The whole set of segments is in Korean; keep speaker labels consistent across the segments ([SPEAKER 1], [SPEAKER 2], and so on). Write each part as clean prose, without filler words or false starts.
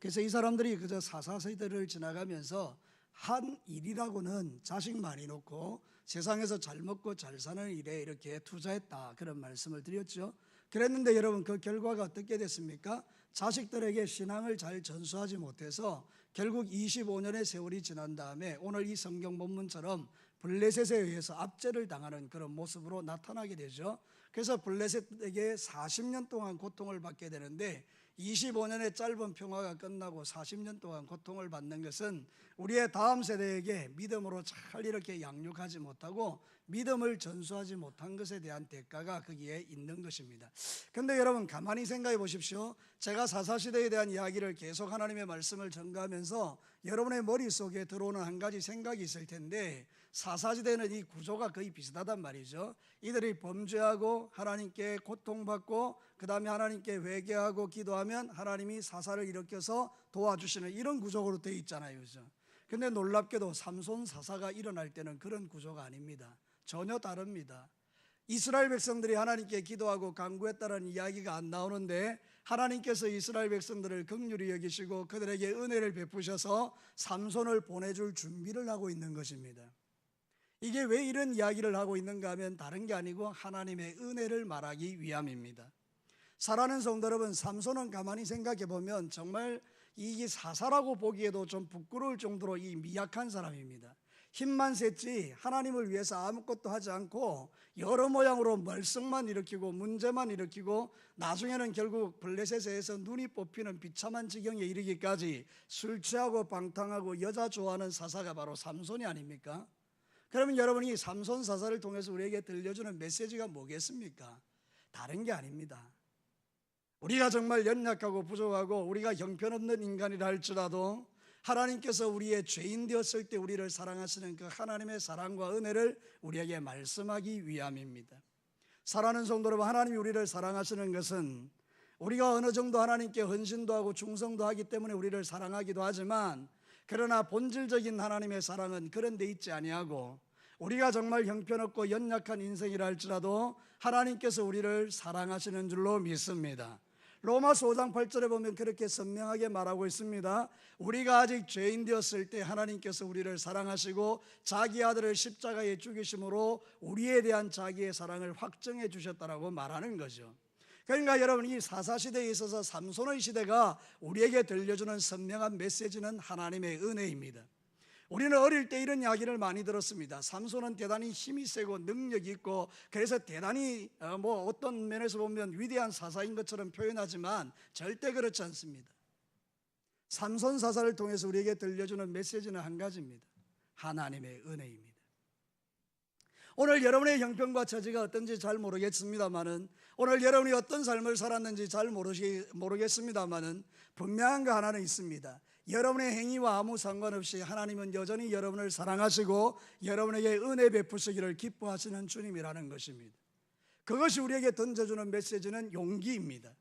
[SPEAKER 1] 그래서 이 사람들이 그저 사사세대를 지나가면서 한 일이라고는 자식 많이 놓고 세상에서 잘 먹고 잘 사는 일에 이렇게 투자했다, 그런 말씀을 드렸죠. 그랬는데 여러분, 그 결과가 어떻게 됐습니까? 자식들에게 신앙을 잘 전수하지 못해서 결국 25년의 세월이 지난 다음에 오늘 이 성경 본문처럼 블레셋에 의해서 압제를 당하는 그런 모습으로 나타나게 되죠. 그래서 블레셋에게 40년 동안 고통을 받게 되는데, 25년의 짧은 평화가 끝나고 40년 동안 고통을 받는 것은 우리의 다음 세대에게 믿음으로 잘 이렇게 양육하지 못하고 믿음을 전수하지 못한 것에 대한 대가가 거기에 있는 것입니다. 그런데 여러분, 가만히 생각해 보십시오. 제가 사사시대에 대한 이야기를 계속 하나님의 말씀을 전가하면서 여러분의 머릿속에 들어오는 한 가지 생각이 있을 텐데, 사사시대는 이 구조가 거의 비슷하단 말이죠. 이들이 범죄하고 하나님께 고통받고 그 다음에 하나님께 회개하고 기도하면 하나님이 사사를 일으켜서 도와주시는 이런 구조로 되어 있잖아요, 그죠? 근데 놀랍게도 삼손 사사가 일어날 때는 그런 구조가 아닙니다. 전혀 다릅니다. 이스라엘 백성들이 하나님께 기도하고 간구했다는 이야기가 안 나오는데, 하나님께서 이스라엘 백성들을 긍휼히 여기시고 그들에게 은혜를 베푸셔서 삼손을 보내줄 준비를 하고 있는 것입니다. 이게 왜 이런 이야기를 하고 있는가 하면 다른 게 아니고 하나님의 은혜를 말하기 위함입니다. 사랑하는 성도 여러분, 삼손은 가만히 생각해 보면 정말 이 사사라고 보기에도 좀 부끄러울 정도로 이 미약한 사람입니다. 힘만 셌지 하나님을 위해서 아무것도 하지 않고 여러 모양으로 말썽만 일으키고 문제만 일으키고 나중에는 결국 블레셋에서 눈이 뽑히는 비참한 지경에 이르기까지 술 취하고 방탕하고 여자 좋아하는 사사가 바로 삼손이 아닙니까? 그러면 여러분이 이 삼손 사사를 통해서 우리에게 들려주는 메시지가 뭐겠습니까? 다른 게 아닙니다. 우리가 정말 연약하고 부족하고 우리가 형편없는 인간이라 할지라도 하나님께서 우리의 죄인 되었을 때 우리를 사랑하시는 그 하나님의 사랑과 은혜를 우리에게 말씀하기 위함입니다. 사랑하는 성도 여러분, 하나님이 우리를 사랑하시는 것은 우리가 어느 정도 하나님께 헌신도 하고 충성도 하기 때문에 우리를 사랑하기도 하지만, 그러나 본질적인 하나님의 사랑은 그런 데 있지 아니하고 우리가 정말 형편없고 연약한 인생이라 할지라도 하나님께서 우리를 사랑하시는 줄로 믿습니다. 로마서 5장 8절에 보면 그렇게 선명하게 말하고 있습니다. 우리가 아직 죄인 되었을 때 하나님께서 우리를 사랑하시고 자기 아들을 십자가에 죽이심으로 우리에 대한 자기의 사랑을 확정해 주셨다라고 말하는 거죠. 그러니까 여러분, 이 사사시대에 있어서 삼손의 시대가 우리에게 들려주는 선명한 메시지는 하나님의 은혜입니다. 우리는 어릴 때 이런 이야기를 많이 들었습니다. 삼손은 대단히 힘이 세고 능력이 있고 그래서 대단히 어떤 면에서 보면 위대한 사사인 것처럼 표현하지만 절대 그렇지 않습니다. 삼손 사사를 통해서 우리에게 들려주는 메시지는 한 가지입니다. 하나님의 은혜입니다. 오늘 여러분의 형편과 처지가 어떤지 잘 모르겠습니다만은, 오늘 여러분이 어떤 삶을 살았는지 잘 모르겠습니다만은 분명한 거 하나는 있습니다. 여러분의 행위와 아무 상관없이 하나님은 여전히 여러분을 사랑하시고 여러분에게 은혜 베푸시기를 기뻐하시는 주님이라는 것입니다. 그것이 우리에게 던져주는 메시지는 용기입니다.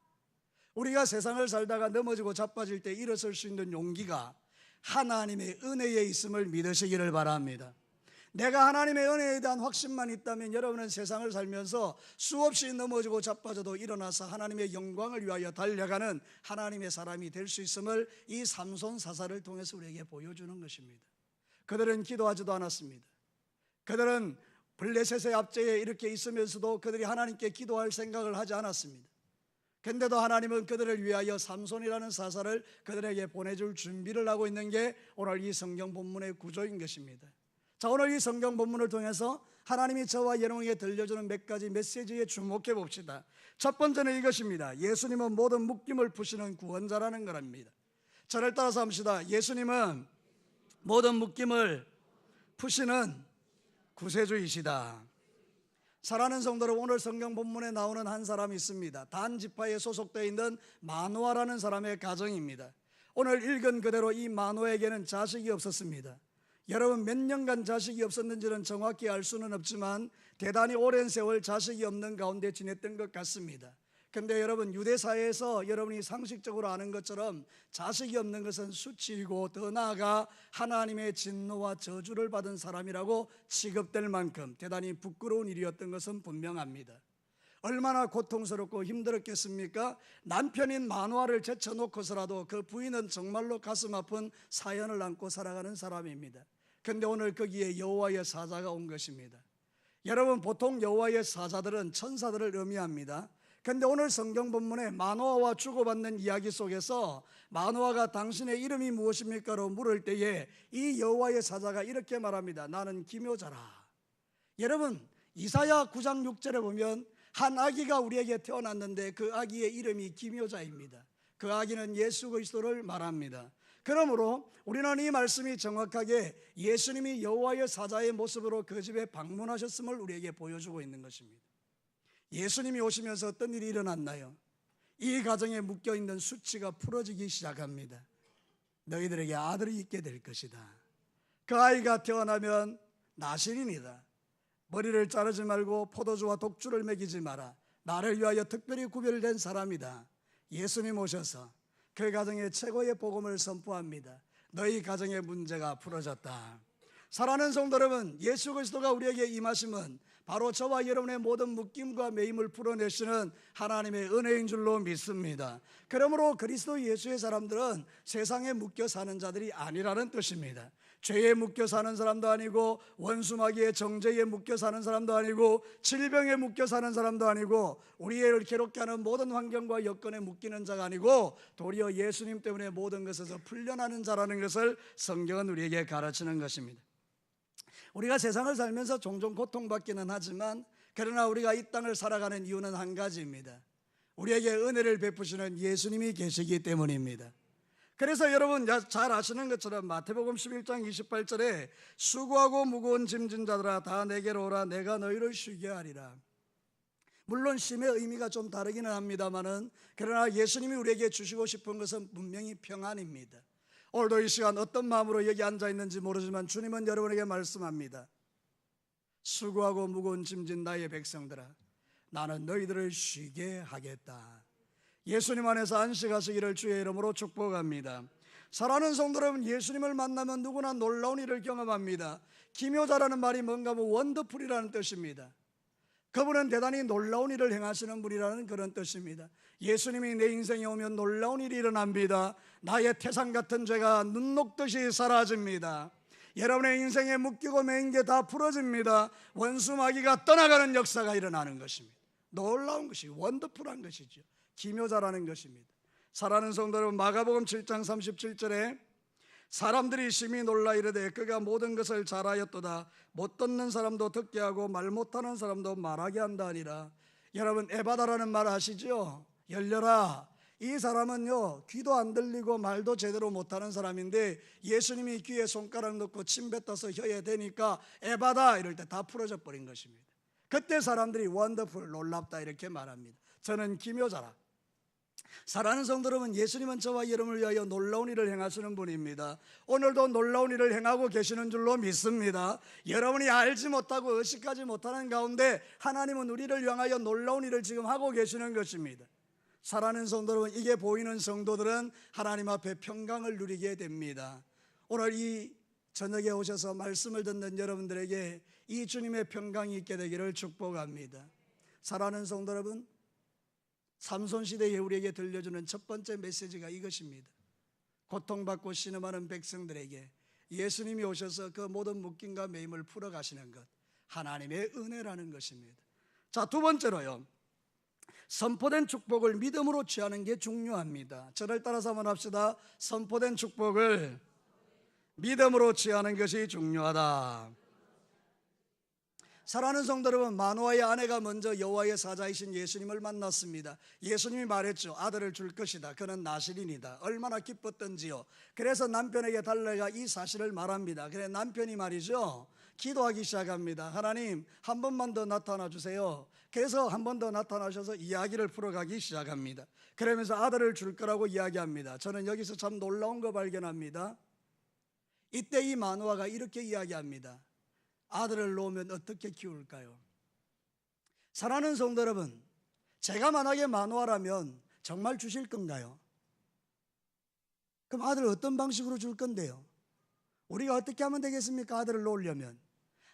[SPEAKER 1] 우리가 세상을 살다가 넘어지고 자빠질 때 일어설 수 있는 용기가 하나님의 은혜에 있음을 믿으시기를 바랍니다. 내가 하나님의 은혜에 대한 확신만 있다면 여러분은 세상을 살면서 수없이 넘어지고 자빠져도 일어나서 하나님의 영광을 위하여 달려가는 하나님의 사람이 될 수 있음을 이 삼손 사사를 통해서 우리에게 보여주는 것입니다. 그들은 기도하지도 않았습니다. 그들은 블레셋의 압제에 이렇게 있으면서도 그들이 하나님께 기도할 생각을 하지 않았습니다. 그런데도 하나님은 그들을 위하여 삼손이라는 사사를 그들에게 보내줄 준비를 하고 있는 게 오늘 이 성경 본문의 구조인 것입니다. 자, 오늘 이 성경 본문을 통해서 하나님이 저와 여러분에게 들려주는 몇 가지 메시지에 주목해 봅시다. 첫 번째는 이것입니다. 예수님은 모든 묶임을 푸시는 구원자라는 것입니다. 저를 따라서 합시다. 예수님은 모든 묶임을 푸시는 구세주이시다. 사랑하는 성도 여러분, 오늘 성경 본문에 나오는 한 사람이 있습니다. 단 지파에 소속되어 있는 마노아라는 사람의 가정입니다. 오늘 읽은 그대로 이 마노아에게는 자식이 없었습니다. 여러분, 몇 년간 자식이 없었는지는 정확히 알 수는 없지만 대단히 오랜 세월 자식이 없는 가운데 지냈던 것 같습니다. 그런데 여러분, 유대 사회에서 여러분이 상식적으로 아는 것처럼 자식이 없는 것은 수치이고 더 나아가 하나님의 진노와 저주를 받은 사람이라고 취급될 만큼 대단히 부끄러운 일이었던 것은 분명합니다. 얼마나 고통스럽고 힘들었겠습니까? 남편인 마누아를 제쳐놓고서라도 그 부인은 정말로 가슴 아픈 사연을 안고 살아가는 사람입니다. 그런데 오늘 거기에 여호와의 사자가 온 것입니다. 여러분, 보통 여호와의 사자들은 천사들을 의미합니다. 그런데 오늘 성경 본문에 마노아와 주고받는 이야기 속에서 마노아가 당신의 이름이 무엇입니까로 물을 때에 이 여호와의 사자가 이렇게 말합니다. 나는 기묘자라. 여러분, 이사야 9장 6절에 보면 한 아기가 우리에게 태어났는데 그 아기의 이름이 기묘자입니다. 그 아기는 예수 그리스도를 말합니다. 그러므로 우리는 이 말씀이 정확하게 예수님이 여호와의 사자의 모습으로 그 집에 방문하셨음을 우리에게 보여주고 있는 것입니다. 예수님이 오시면서 어떤 일이 일어났나요? 이 가정에 묶여있는 수치가 풀어지기 시작합니다. 너희들에게 아들이 있게 될 것이다. 그 아이가 태어나면 나실인이다. 머리를 자르지 말고 포도주와 독주를 먹이지 마라. 나를 위하여 특별히 구별된 사람이다. 예수님 오셔서 그 가정에 최고의 복음을 선포합니다. 너희 가정의 문제가 풀어졌다. 사랑하는 성도 여러분, 예수 그리스도가 우리에게 임하심은 바로 저와 여러분의 모든 묶임과 매임을 풀어내시는 하나님의 은혜인 줄로 믿습니다. 그러므로 그리스도 예수의 사람들은 세상에 묶여 사는 자들이 아니라는 뜻입니다. 죄에 묶여 사는 사람도 아니고 원수마귀의 정죄에 묶여 사는 사람도 아니고 질병에 묶여 사는 사람도 아니고 우리를 괴롭게 하는 모든 환경과 여건에 묶이는 자가 아니고 도리어 예수님 때문에 모든 것에서 풀려나는 자라는 것을 성경은 우리에게 가르치는 것입니다. 우리가 세상을 살면서 종종 고통받기는 하지만 그러나 우리가 이 땅을 살아가는 이유는 한 가지입니다. 우리에게 은혜를 베푸시는 예수님이 계시기 때문입니다. 그래서 여러분 잘 아시는 것처럼 마태복음 11장 28절에 수고하고 무거운 짐진 자들아 다 내게로 오라 내가 너희를 쉬게 하리라. 물론 쉼의 의미가 좀 다르기는 합니다만은 그러나 예수님이 우리에게 주시고 싶은 것은 분명히 평안입니다. 오늘도 이 시간 어떤 마음으로 여기 앉아 있는지 모르지만 주님은 여러분에게 말씀합니다. 수고하고 무거운 짐진 나의 백성들아 나는 너희들을 쉬게 하겠다. 예수님 안에서 안식하시기를 주의 이름으로 축복합니다. 사랑하는 성도 여러분, 예수님을 만나면 누구나 놀라운 일을 경험합니다. 기묘자라는 말이 뭔가 원더풀이라는 뜻입니다. 그분은 대단히 놀라운 일을 행하시는 분이라는 그런 뜻입니다. 예수님이 내 인생에 오면 놀라운 일이 일어납니다. 나의 태산 같은 죄가 눈 녹듯이 사라집니다. 여러분의 인생에 묶이고 매인 게 다 풀어집니다. 원수 마귀가 떠나가는 역사가 일어나는 것입니다. 놀라운 것이 원더풀한 것이죠. 기묘자라는 것입니다. 사랑하는 성도 여러분, 마가복음 7장 37절에 사람들이 심히 놀라 이르되 그가 모든 것을 잘하였도다. 못 듣는 사람도 듣게 하고 말 못하는 사람도 말하게 한다 하니라. 여러분, 에바다라는 말 아시죠? 열려라. 이 사람은요 귀도 안 들리고 말도 제대로 못하는 사람인데 예수님이 귀에 손가락 넣고 침 뱉어서 혀에 대니까 에바다 이럴 때 다 풀어져 버린 것입니다. 그때 사람들이 원더풀, 놀랍다 이렇게 말합니다. 저는 기묘자라. 사랑하는 성도 여러분, 예수님은 저와 여러분을 위하여 놀라운 일을 행하시는 분입니다. 오늘도 놀라운 일을 행하고 계시는 줄로 믿습니다. 여러분이 알지 못하고 의식하지 못하는 가운데 하나님은 우리를 향하여 놀라운 일을 지금 하고 계시는 것입니다. 사랑하는 성도 여러분, 이게 보이는 성도들은 하나님 앞에 평강을 누리게 됩니다. 오늘 이 저녁에 오셔서 말씀을 듣는 여러분들에게 이 주님의 평강이 있게 되기를 축복합니다. 사랑하는 성도 여러분, 삼손시대에 우리에게 들려주는 첫 번째 메시지가 이것입니다. 고통받고 신음하는 백성들에게 예수님이 오셔서 그 모든 묶임과 매임을 풀어가시는 것, 하나님의 은혜라는 것입니다. 자, 두 번째로요, 선포된 축복을 믿음으로 취하는 게 중요합니다. 저를 따라서 한번 합시다. 선포된 축복을 믿음으로 취하는 것이 중요하다. 사랑하는 성도 여러분, 마노아의 아내가 먼저 여호와의 사자이신 예수님을 만났습니다. 예수님이 말했죠. 아들을 줄 것이다. 그는 나실인이다. 얼마나 기뻤던지요. 그래서 남편에게 달려가 이 사실을 말합니다. 그래 남편이 말이죠, 기도하기 시작합니다. 하나님, 한 번만 더 나타나 주세요. 그래서 한 번 더 나타나셔서 이야기를 풀어가기 시작합니다. 그러면서 아들을 줄 거라고 이야기합니다. 저는 여기서 참 놀라운 거 발견합니다. 이때 이 마노아가 이렇게 이야기합니다. 아들을 놓으면 어떻게 키울까요? 사랑하는 성도 여러분, 제가 만약에 마노아라면 정말 주실 건가요? 그럼 아들을 어떤 방식으로 줄 건데요? 우리가 어떻게 하면 되겠습니까? 아들을 놓으려면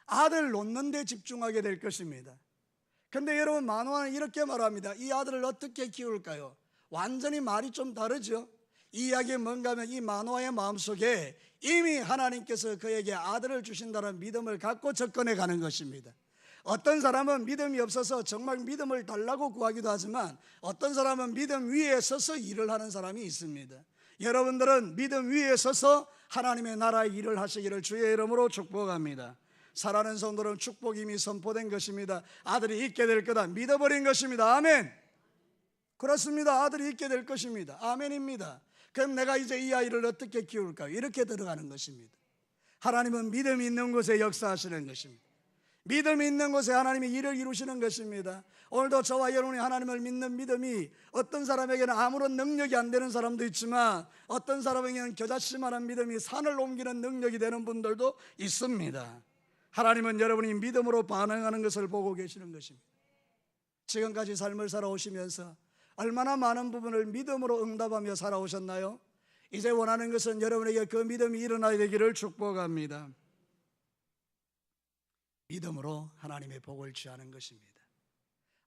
[SPEAKER 1] 아들을 놓는 데 집중하게 될 것입니다. 근데 여러분, 마노아는 이렇게 말합니다. 이 아들을 어떻게 키울까요? 완전히 말이 좀 다르죠. 이 이야기가 뭔가 하면 이 마노아의 마음속에 이미 하나님께서 그에게 아들을 주신다는 믿음을 갖고 접근해 가는 것입니다. 어떤 사람은 믿음이 없어서 정말 믿음을 달라고 구하기도 하지만, 어떤 사람은 믿음 위에 서서 일을 하는 사람이 있습니다. 여러분들은 믿음 위에 서서 하나님의 나라의 일을 하시기를 주의 이름으로 축복합니다. 사랑하는 성도는 축복이 이미 선포된 것입니다. 아들이 있게 될 거다 믿어버린 것입니다. 아멘. 그렇습니다. 아들이 있게 될 것입니다. 아멘입니다. 그럼 내가 이제 이 아이를 어떻게 키울까? 이렇게 들어가는 것입니다. 하나님은 믿음이 있는 곳에 역사하시는 것입니다. 믿음이 있는 곳에 하나님이 일을 이루시는 것입니다. 오늘도 저와 여러분이 하나님을 믿는 믿음이 어떤 사람에게는 아무런 능력이 안 되는 사람도 있지만, 어떤 사람에게는 겨자씨만한 믿음이 산을 옮기는 능력이 되는 분들도 있습니다. 하나님은 여러분이 믿음으로 반응하는 것을 보고 계시는 것입니다. 지금까지 삶을 살아오시면서 얼마나 많은 부분을 믿음으로 응답하며 살아오셨나요? 이제 원하는 것은 여러분에게 그 믿음이 일어나야 되기를 축복합니다. 믿음으로 하나님의 복을 취하는 것입니다.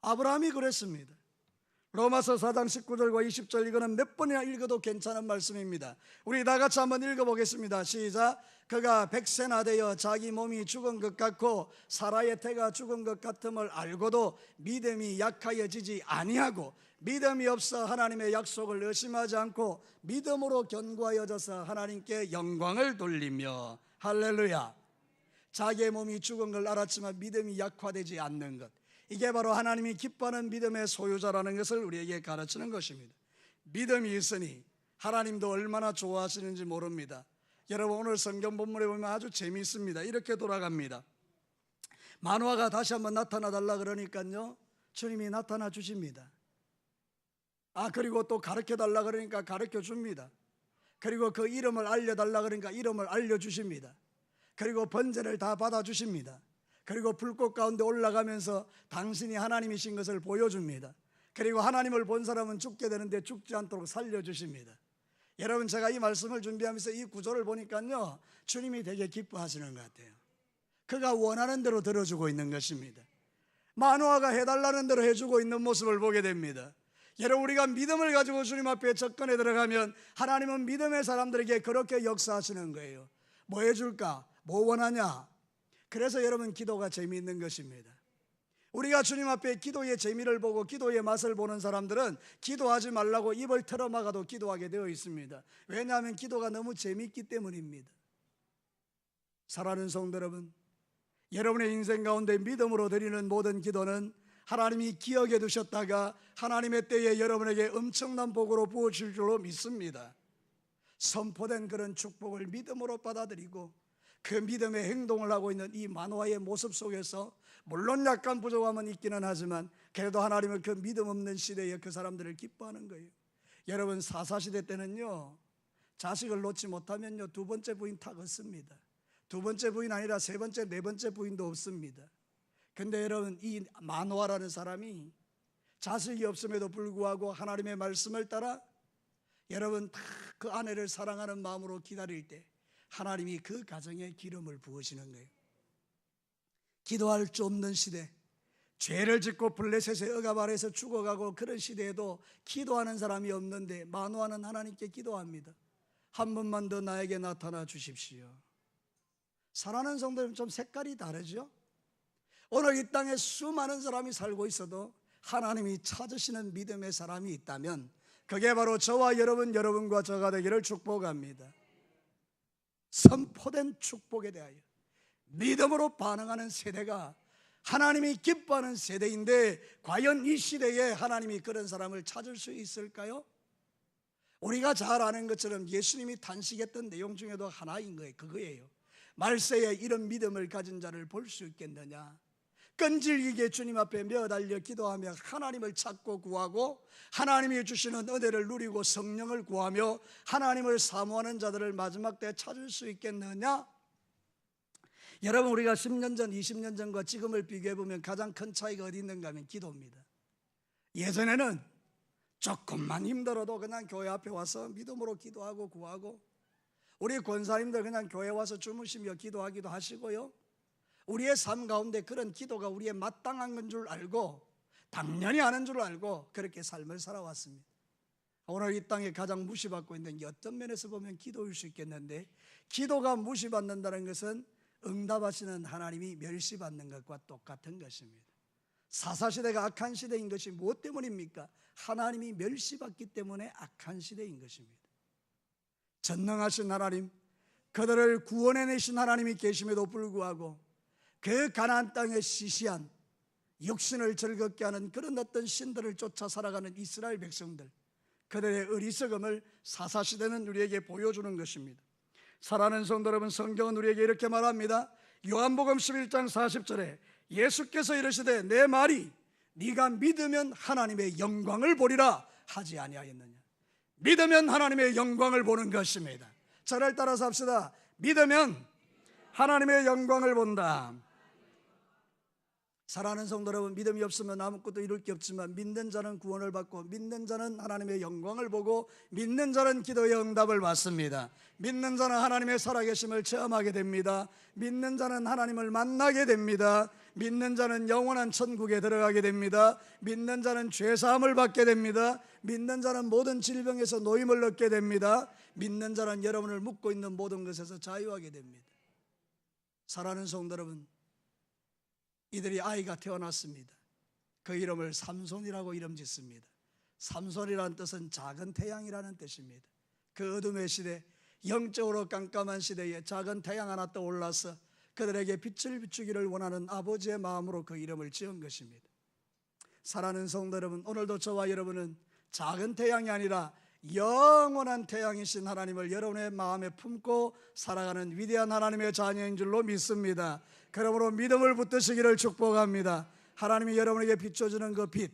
[SPEAKER 1] 아브라함이 그랬습니다. 로마서 4장 19절과 20절, 이거는 몇 번이나 읽어도 괜찮은 말씀입니다. 우리 다 같이 한번 읽어보겠습니다. 시작. 그가 100세나 되어 자기 몸이 죽은 것 같고 사라의 태가 죽은 것 같음을 알고도 믿음이 약하여지지 아니하고 믿음이 없어 하나님의 약속을 의심하지 않고 믿음으로 견고하여져서 하나님께 영광을 돌리며. 할렐루야. 자기의 몸이 죽은 걸 알았지만 믿음이 약화되지 않는 것, 이게 바로 하나님이 기뻐하는 믿음의 소유자라는 것을 우리에게 가르치는 것입니다. 믿음이 있으니 하나님도 얼마나 좋아하시는지 모릅니다. 여러분, 오늘 성경 본문에 보면 아주 재미있습니다. 이렇게 돌아갑니다. 마노아가 다시 한번 나타나 달라 그러니까요, 주님이 나타나 주십니다. 그리고 또 가르쳐 달라 그러니까 가르쳐 줍니다. 그리고 그 이름을 알려달라 그러니까 이름을 알려주십니다. 그리고 번제를 다 받아주십니다. 그리고 불꽃 가운데 올라가면서 당신이 하나님이신 것을 보여줍니다. 그리고 하나님을 본 사람은 죽게 되는데 죽지 않도록 살려주십니다. 여러분, 제가 이 말씀을 준비하면서 이 구조를 보니까요, 주님이 되게 기뻐하시는 것 같아요. 그가 원하는 대로 들어주고 있는 것입니다. 마노아가 해달라는 대로 해주고 있는 모습을 보게 됩니다. 여러분, 우리가 믿음을 가지고 주님 앞에 접근해 들어가면 하나님은 믿음의 사람들에게 그렇게 역사하시는 거예요. 뭐 해줄까? 뭐 원하냐? 그래서 여러분, 기도가 재미있는 것입니다. 우리가 주님 앞에 기도의 재미를 보고 기도의 맛을 보는 사람들은 기도하지 말라고 입을 털어막아도 기도하게 되어 있습니다. 왜냐하면 기도가 너무 재미있기 때문입니다. 사랑하는 성도 여러분, 여러분의 인생 가운데 믿음으로 드리는 모든 기도는 하나님이 기억해 두셨다가 하나님의 때에 여러분에게 엄청난 복으로 부어줄 줄로 믿습니다. 선포된 그런 축복을 믿음으로 받아들이고 그 믿음의 행동을 하고 있는 이 마노아의 모습 속에서, 물론 약간 부족함은 있기는 하지만 그래도 하나님은 그 믿음 없는 시대에 그 사람들을 기뻐하는 거예요. 여러분, 사사시대 때는요, 자식을 놓지 못하면요, 두 번째 부인 다 걷습니다. 두 번째 부인 아니라 세 번째, 네 번째 부인도 없습니다. 근데 여러분, 이 마노아라는 사람이 자식이 없음에도 불구하고 하나님의 말씀을 따라 여러분 다 그 아내를 사랑하는 마음으로 기다릴 때 하나님이 그 가정에 기름을 부으시는 거예요. 기도할 수 없는 시대, 죄를 짓고 블레셋의 억압 아래에서 죽어가고 그런 시대에도 기도하는 사람이 없는데 마노아는 하나님께 기도합니다. 한 번만 더 나에게 나타나 주십시오. 사랑하는 성도님, 좀 색깔이 다르죠? 오늘 이 땅에 수많은 사람이 살고 있어도 하나님이 찾으시는 믿음의 사람이 있다면 그게 바로 저와 여러분과 저가 되기를 축복합니다. 선포된 축복에 대하여 믿음으로 반응하는 세대가 하나님이 기뻐하는 세대인데, 과연 이 시대에 하나님이 그런 사람을 찾을 수 있을까요? 우리가 잘 아는 것처럼 예수님이 단식했던 내용 중에도 하나인 거예요. 그거예요. 말세에 이런 믿음을 가진 자를 볼 수 있겠느냐. 끈질기게 주님 앞에 매어달려 기도하며 하나님을 찾고 구하고 하나님이 주시는 은혜를 누리고 성령을 구하며 하나님을 사모하는 자들을 마지막 때에 찾을 수 있겠느냐? 여러분, 우리가 10년 전, 20년 전과 지금을 비교해보면 가장 큰 차이가 어디 있는가 하면 기도입니다. 예전에는 조금만 힘들어도 그냥 교회 앞에 와서 믿음으로 기도하고 구하고, 우리 권사님들 그냥 교회 와서 주무시며 기도하기도 하시고요, 우리의 삶 가운데 그런 기도가 우리의 마땅한 건 줄 알고, 당연히 하는 줄 알고 그렇게 삶을 살아왔습니다. 오늘 이 땅에 가장 무시받고 있는 게 어떤 면에서 보면 기도일 수 있겠는데, 기도가 무시받는다는 것은 응답하시는 하나님이 멸시받는 것과 똑같은 것입니다. 사사시대가 악한 시대인 것이 무엇 때문입니까? 하나님이 멸시받기 때문에 악한 시대인 것입니다. 전능하신 하나님, 그들을 구원해내신 하나님이 계심에도 불구하고 그 가나안 땅에 시시한 육신을 즐겁게 하는 그런 어떤 신들을 쫓아 살아가는 이스라엘 백성들, 그들의 어리석음을 사사시대는 우리에게 보여주는 것입니다. 사랑하는 성도 여러분, 성경은 우리에게 이렇게 말합니다. 요한복음 11장 40절에 예수께서 이르시되 내 말이 네가 믿으면 하나님의 영광을 보리라 하지 아니하였느냐. 믿으면 하나님의 영광을 보는 것입니다. 저를 따라서 합시다. 믿으면 하나님의 영광을 본다. 사랑하는 성도 여러분, 믿음이 없으면 아무것도 이룰 게 없지만 믿는 자는 구원을 받고, 믿는 자는 하나님의 영광을 보고, 믿는 자는 기도의 응답을 받습니다. 믿는 자는 하나님의 살아계심을 체험하게 됩니다. 믿는 자는 하나님을 만나게 됩니다. 믿는 자는 영원한 천국에 들어가게 됩니다. 믿는 자는 죄사함을 받게 됩니다. 믿는 자는 모든 질병에서 노임을 얻게 됩니다. 믿는 자는 여러분을 묶고 있는 모든 것에서 자유하게 됩니다. 사랑하는 성도 여러분, 이들이 아이가 태어났습니다. 그 이름을 삼손이라고 이름 짓습니다. 삼손이라는 뜻은 작은 태양이라는 뜻입니다. 그 어둠의 시대, 영적으로 깜깜한 시대에 작은 태양 하나 떠올라서 그들에게 빛을 비추기를 원하는 아버지의 마음으로 그 이름을 지은 것입니다. 사랑하는 성도 여러분, 오늘도 저와 여러분은 작은 태양이 아니라 영원한 태양이신 하나님을 여러분의 마음에 품고 살아가는 위대한 하나님의 자녀인 줄로 믿습니다. 그러므로 믿음을 붙드시기를 축복합니다. 하나님이 여러분에게 비춰주는 그 빛,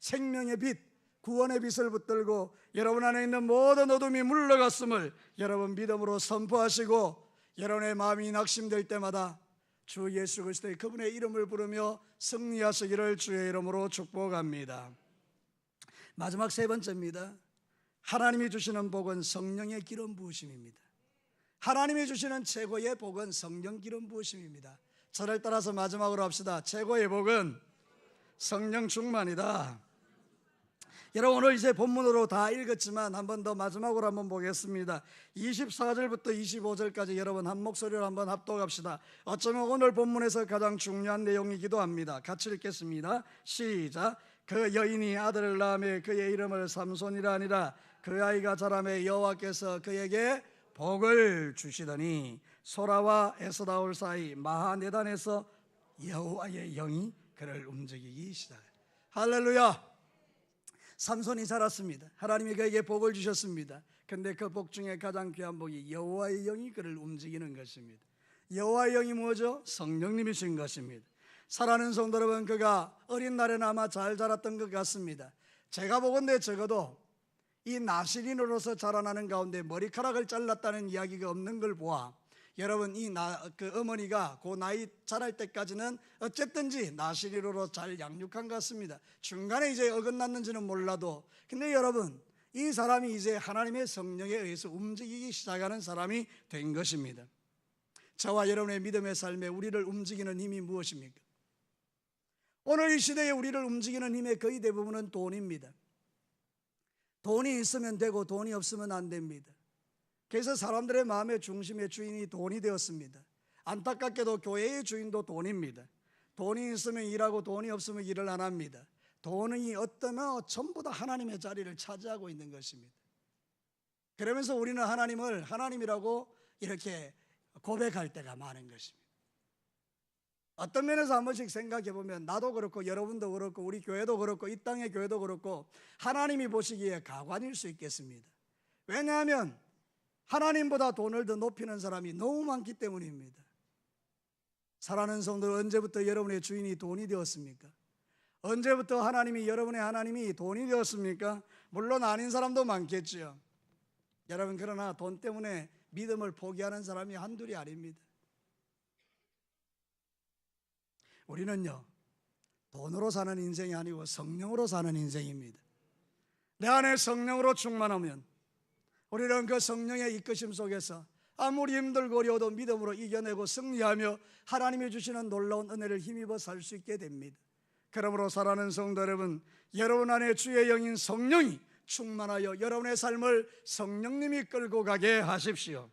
[SPEAKER 1] 생명의 빛, 구원의 빛을 붙들고 여러분 안에 있는 모든 어둠이 물러갔음을 여러분 믿음으로 선포하시고, 여러분의 마음이 낙심될 때마다 주 예수 그리스도의 그분의 이름을 부르며 승리하시기를 주의 이름으로 축복합니다. 마지막 세 번째입니다. 하나님이 주시는 복은 성령의 기름 부으심입니다. 하나님이 주시는 최고의 복은 성령 기름 부으심입니다. 저를 따라서 마지막으로 합시다. 최고의 복은 성령 충만이다. 여러분, 오늘 이제 본문으로 다 읽었지만 한 번 더 마지막으로 한번 보겠습니다. 24절부터 25절까지 여러분 한 목소리로 한번 합독합시다. 어쩌면 오늘 본문에서 가장 중요한 내용이기도 합니다. 같이 읽겠습니다. 시작. 그 여인이 아들을 낳으며 그의 이름을 삼손이라 하니라. 그 아이가 자라매 여호와께서 그에게 복을 주시더니 소라와 에스다올 사이 마하네단에서 여호와의 영이 그를 움직이기 시작합니다. 할렐루야. 삼손이 자랐습니다. 하나님이 그에게 복을 주셨습니다. 근데 그 복 중에 가장 귀한 복이 여호와의 영이 그를 움직이는 것입니다. 여호와의 영이 뭐죠? 성령님이신 것입니다. 사랑하는 성도 여러분, 그가 어린 날에는 아마 잘 자랐던 것 같습니다. 제가 보건대 적어도 이 나실인으로서 자라나는 가운데 머리카락을 잘랐다는 이야기가 없는 걸 보아 여러분, 그 어머니가 그 나이 자랄 때까지는 어쨌든지 나실인으로 잘 양육한 것 같습니다. 중간에 이제 어긋났는지는 몰라도, 근데 여러분, 이 사람이 이제 하나님의 성령에 의해서 움직이기 시작하는 사람이 된 것입니다. 저와 여러분의 믿음의 삶에 우리를 움직이는 힘이 무엇입니까? 오늘 이 시대에 우리를 움직이는 힘의 거의 대부분은 돈입니다. 돈이 있으면 되고 돈이 없으면 안 됩니다. 그래서 사람들의 마음의 중심의 주인이 돈이 되었습니다. 안타깝게도 교회의 주인도 돈입니다. 돈이 있으면 일하고 돈이 없으면 일을 안 합니다. 돈이 어떠면 전부 다 하나님의 자리를 차지하고 있는 것입니다. 그러면서 우리는 하나님을 하나님이라고 이렇게 고백할 때가 많은 것입니다. 어떤 면에서 한 번씩 생각해 보면 나도 그렇고 여러분도 그렇고 우리 교회도 그렇고 이 땅의 교회도 그렇고 하나님이 보시기에 가관일 수 있겠습니다. 왜냐하면 하나님보다 돈을 더 높이는 사람이 너무 많기 때문입니다. 사랑하는 성도, 언제부터 여러분의 주인이 돈이 되었습니까? 언제부터 여러분의 하나님이 돈이 되었습니까? 물론 아닌 사람도 많겠죠. 여러분, 그러나 돈 때문에 믿음을 포기하는 사람이 한둘이 아닙니다. 우리는요, 돈으로 사는 인생이 아니고 성령으로 사는 인생입니다. 내 안에 성령으로 충만하면 우리는 그 성령의 이끄심 속에서 아무리 힘들고 어려워도 믿음으로 이겨내고 승리하며 하나님이 주시는 놀라운 은혜를 힘입어 살 수 있게 됩니다. 그러므로 사랑하는 성도 여러분, 여러분 안에 주의 영인 성령이 충만하여 여러분의 삶을 성령님이 끌고 가게 하십시오.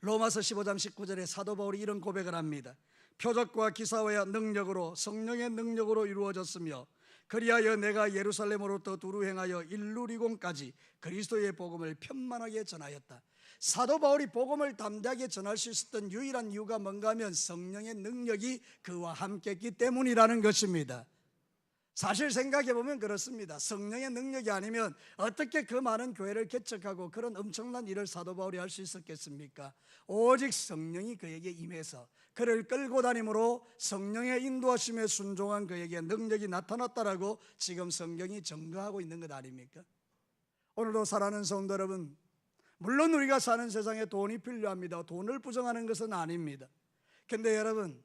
[SPEAKER 1] 로마서 15장 19절에 사도 바울이 이런 고백을 합니다. 표적과 기사와 능력으로, 성령의 능력으로 이루어졌으며 그리하여 내가 예루살렘으로부터 두루 행하여 일루리곤까지 그리스도의 복음을 편만하게 전하였다. 사도 바울이 복음을 담대하게 전할 수 있었던 유일한 이유가 뭔가 하면 성령의 능력이 그와 함께 했기 때문이라는 것입니다. 사실 생각해 보면 그렇습니다. 성령의 능력이 아니면 어떻게 그 많은 교회를 개척하고 그런 엄청난 일을 사도 바울이 할 수 있었겠습니까? 오직 성령이 그에게 임해서 그를 끌고 다님으로 성령의 인도하심에 순종한 그에게 능력이 나타났다라고 지금 성경이 증거하고 있는 것 아닙니까? 오늘도 사랑하는 성도 여러분, 물론 우리가 사는 세상에 돈이 필요합니다. 돈을 부정하는 것은 아닙니다. 그런데 여러분,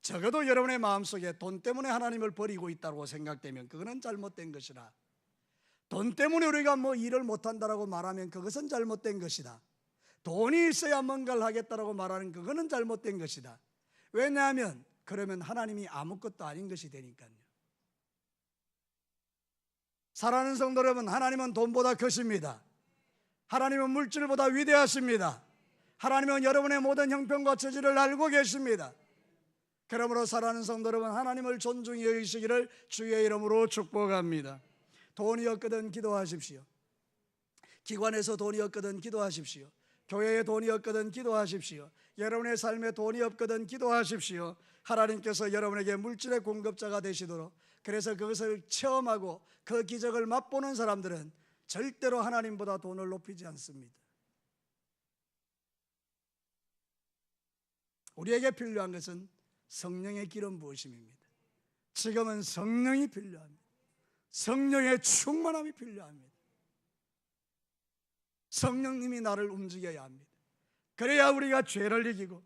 [SPEAKER 1] 적어도 여러분의 마음속에 돈 때문에 하나님을 버리고 있다고 생각되면 그거는 잘못된 것이라, 돈 때문에 우리가 일을 못한다라고 말하면 그것은 잘못된 것이다. 돈이 있어야 뭔가를 하겠다라고 말하는 그거는 잘못된 것이다. 왜냐하면 그러면 하나님이 아무것도 아닌 것이 되니까요. 사랑하는 성도 여러분, 하나님은 돈보다 크십니다. 하나님은 물질보다 위대하십니다. 하나님은 여러분의 모든 형편과 처지를 알고 계십니다. 그러므로 사랑하는 성도 여러분, 하나님을 존중히 여기시기를 주의 이름으로 축복합니다. 돈이 없거든 기도하십시오. 기관에서 돈이 없거든 기도하십시오. 교회에 돈이 없거든 기도하십시오. 여러분의 삶에 돈이 없거든 기도하십시오. 하나님께서 여러분에게 물질의 공급자가 되시도록, 그래서 그것을 체험하고 그 기적을 맛보는 사람들은 절대로 하나님보다 돈을 높이지 않습니다. 우리에게 필요한 것은 성령의 기름 부으심입니다. 지금은 성령이 필요합니다. 성령의 충만함이 필요합니다. 성령님이 나를 움직여야 합니다. 그래야 우리가 죄를 이기고,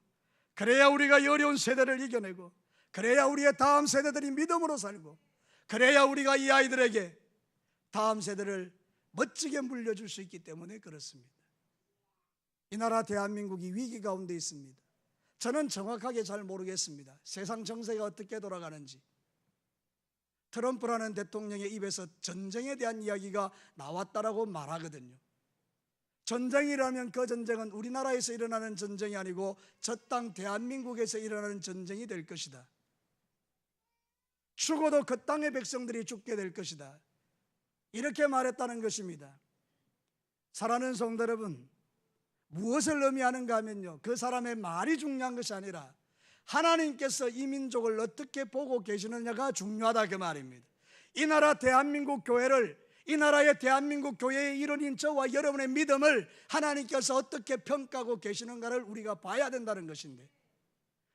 [SPEAKER 1] 그래야 우리가 어려운 세대를 이겨내고, 그래야 우리의 다음 세대들이 믿음으로 살고, 그래야 우리가 이 아이들에게 다음 세대를 멋지게 물려줄 수 있기 때문에 그렇습니다. 이 나라 대한민국이 위기 가운데 있습니다. 저는 정확하게 잘 모르겠습니다. 세상 정세가 어떻게 돌아가는지. 트럼프라는 대통령의 입에서 전쟁에 대한 이야기가 나왔다라고 말하거든요. 전쟁이라면 그 전쟁은 우리나라에서 일어나는 전쟁이 아니고 저 땅 대한민국에서 일어나는 전쟁이 될 것이다. 죽어도 그 땅의 백성들이 죽게 될 것이다. 이렇게 말했다는 것입니다. 사랑하는 성도 여러분, 무엇을 의미하는가 하면요, 그 사람의 말이 중요한 것이 아니라 하나님께서 이 민족을 어떻게 보고 계시느냐가 중요하다, 그 말입니다. 이 나라 대한민국 교회를, 이 나라의 대한민국 교회의 일원인 저와 여러분의 믿음을 하나님께서 어떻게 평가하고 계시는가를 우리가 봐야 된다는 것인데,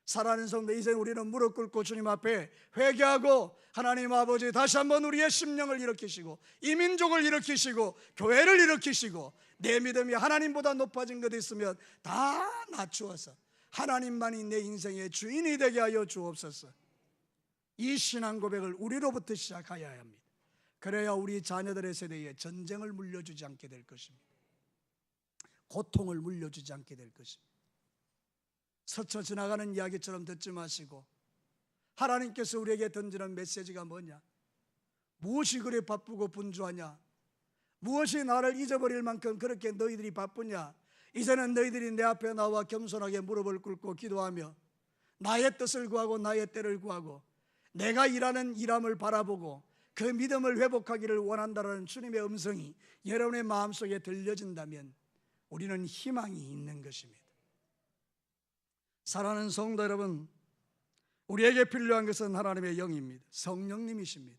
[SPEAKER 1] 사랑하는 성도, 이제 우리는 무릎 꿇고 주님 앞에 회개하고, 하나님 아버지, 다시 한번 우리의 심령을 일으키시고 이 민족을 일으키시고 교회를 일으키시고, 내 믿음이 하나님보다 높아진 것 있으면 다 낮추어서 하나님만이 내 인생의 주인이 되게 하여 주옵소서. 이 신앙 고백을 우리로부터 시작하여야 합니다. 그래야 우리 자녀들의 세대에 전쟁을 물려주지 않게 될 것입니다. 고통을 물려주지 않게 될 것입니다. 스쳐 지나가는 이야기처럼 듣지 마시고, 하나님께서 우리에게 던지는 메시지가 뭐냐? 무엇이 그리 바쁘고 분주하냐? 무엇이 나를 잊어버릴 만큼 그렇게 너희들이 바쁘냐? 이제는 너희들이 내 앞에 나와 겸손하게 무릎을 꿇고 기도하며 나의 뜻을 구하고 나의 때를 구하고 내가 일하는 일함을 바라보고 그 믿음을 회복하기를 원한다는 주님의 음성이 여러분의 마음속에 들려진다면 우리는 희망이 있는 것입니다. 사랑하는 성도 여러분, 우리에게 필요한 것은 하나님의 영입니다. 성령님이십니다.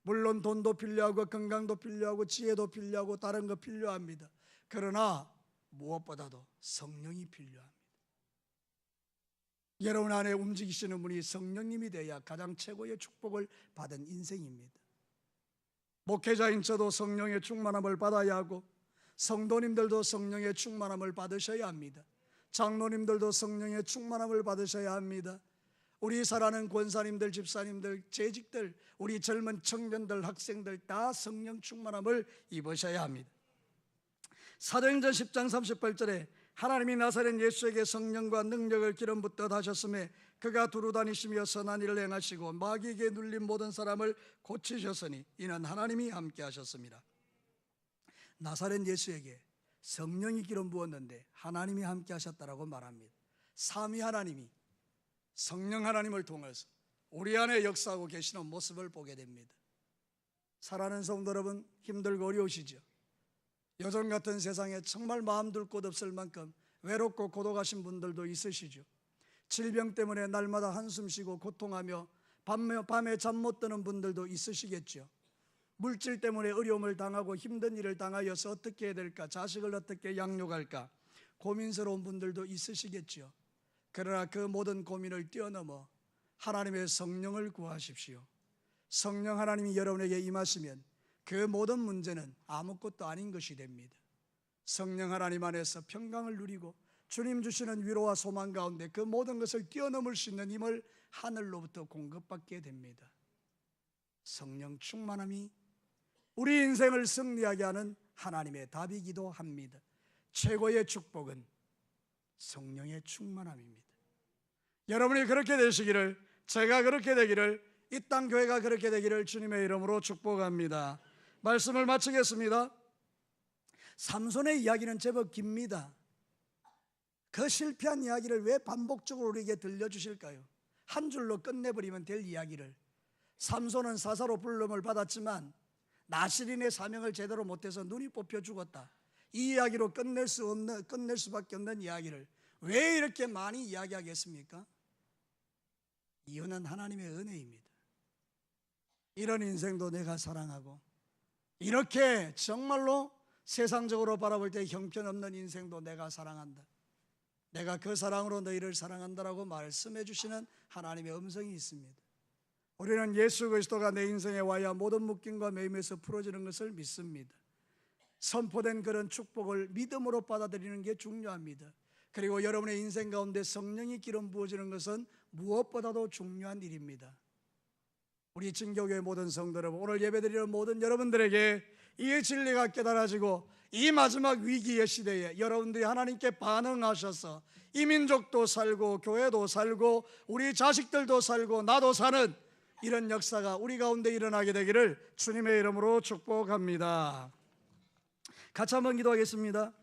[SPEAKER 1] 물론 돈도 필요하고 건강도 필요하고 지혜도 필요하고 다른 거 필요합니다. 그러나 무엇보다도 성령이 필요합니다. 여러분 안에 움직이시는 분이 성령님이 되어야 가장 최고의 축복을 받은 인생입니다. 목회자인 저도 성령의 충만함을 받아야 하고, 성도님들도 성령의 충만함을 받으셔야 합니다. 장로님들도 성령의 충만함을 받으셔야 합니다. 우리 사랑하는 권사님들, 집사님들, 재직들, 우리 젊은 청년들, 학생들 다 성령 충만함을 입으셔야 합니다. 사도행전 10장 38절에 하나님이 나사렛 예수에게 성령과 능력을 기름 붓듯 하셨음에 그가 두루 다니시며 선한 일을 행하시고 마귀에게 눌린 모든 사람을 고치셨으니 이는 하나님이 함께 하셨습니다. 나사렛 예수에게 성령이 기름 부었는데 하나님이 함께 하셨다라고 말합니다. 삼위 하나님이 성령 하나님을 통해서 우리 안에 역사하고 계시는 모습을 보게 됩니다. 사랑하는 성도 여러분, 힘들고 어려우시죠? 요즘 같은 세상에 정말 마음 둘 곳 없을 만큼 외롭고 고독하신 분들도 있으시죠. 질병 때문에 날마다 한숨 쉬고 고통하며 밤에 잠 못 드는 분들도 있으시겠죠. 물질 때문에 어려움을 당하고 힘든 일을 당하여서 어떻게 해야 될까, 자식을 어떻게 양육할까 고민스러운 분들도 있으시겠죠. 그러나 그 모든 고민을 뛰어넘어 하나님의 성령을 구하십시오. 성령 하나님이 여러분에게 임하시면 그 모든 문제는 아무것도 아닌 것이 됩니다. 성령 하나님 안에서 평강을 누리고 주님 주시는 위로와 소망 가운데 그 모든 것을 뛰어넘을 수 있는 힘을 하늘로부터 공급받게 됩니다. 성령 충만함이 우리 인생을 승리하게 하는 하나님의 답이기도 합니다. 최고의 축복은 성령의 충만함입니다. 여러분이 그렇게 되시기를, 제가 그렇게 되기를, 이 땅 교회가 그렇게 되기를 주님의 이름으로 축복합니다. 말씀을 마치겠습니다. 삼손의 이야기는 제법 깁니다. 그 실패한 이야기를 왜 반복적으로 우리에게 들려주실까요? 한 줄로 끝내버리면 될 이야기를. 삼손은 사사로 부름을 받았지만 나시린의 사명을 제대로 못해서 눈이 뽑혀 죽었다. 이 이야기로 끝낼 수밖에 없는 이야기를 왜 이렇게 많이 이야기하겠습니까? 이유는 하나님의 은혜입니다. 이런 인생도 내가 사랑하고, 이렇게 정말로 세상적으로 바라볼 때 형편없는 인생도 내가 사랑한다. 내가 그 사랑으로 너희를 사랑한다라고 말씀해 주시는 하나님의 음성이 있습니다. 우리는 예수 그리스도가 내 인생에 와야 모든 묶임과 매임에서 풀어지는 것을 믿습니다. 선포된 그런 축복을 믿음으로 받아들이는 게 중요합니다. 그리고 여러분의 인생 가운데 성령이 기름 부어지는 것은 무엇보다도 중요한 일입니다. 우리 진교교회 모든 성도 여러분, 오늘 예배드리는 모든 여러분들에게 이 진리가 깨달아지고 이 마지막 위기의 시대에 여러분들이 하나님께 반응하셔서 이 민족도 살고 교회도 살고 우리 자식들도 살고 나도 사는 이런 역사가 우리 가운데 일어나게 되기를 주님의 이름으로 축복합니다. 같이 한번 기도하겠습니다.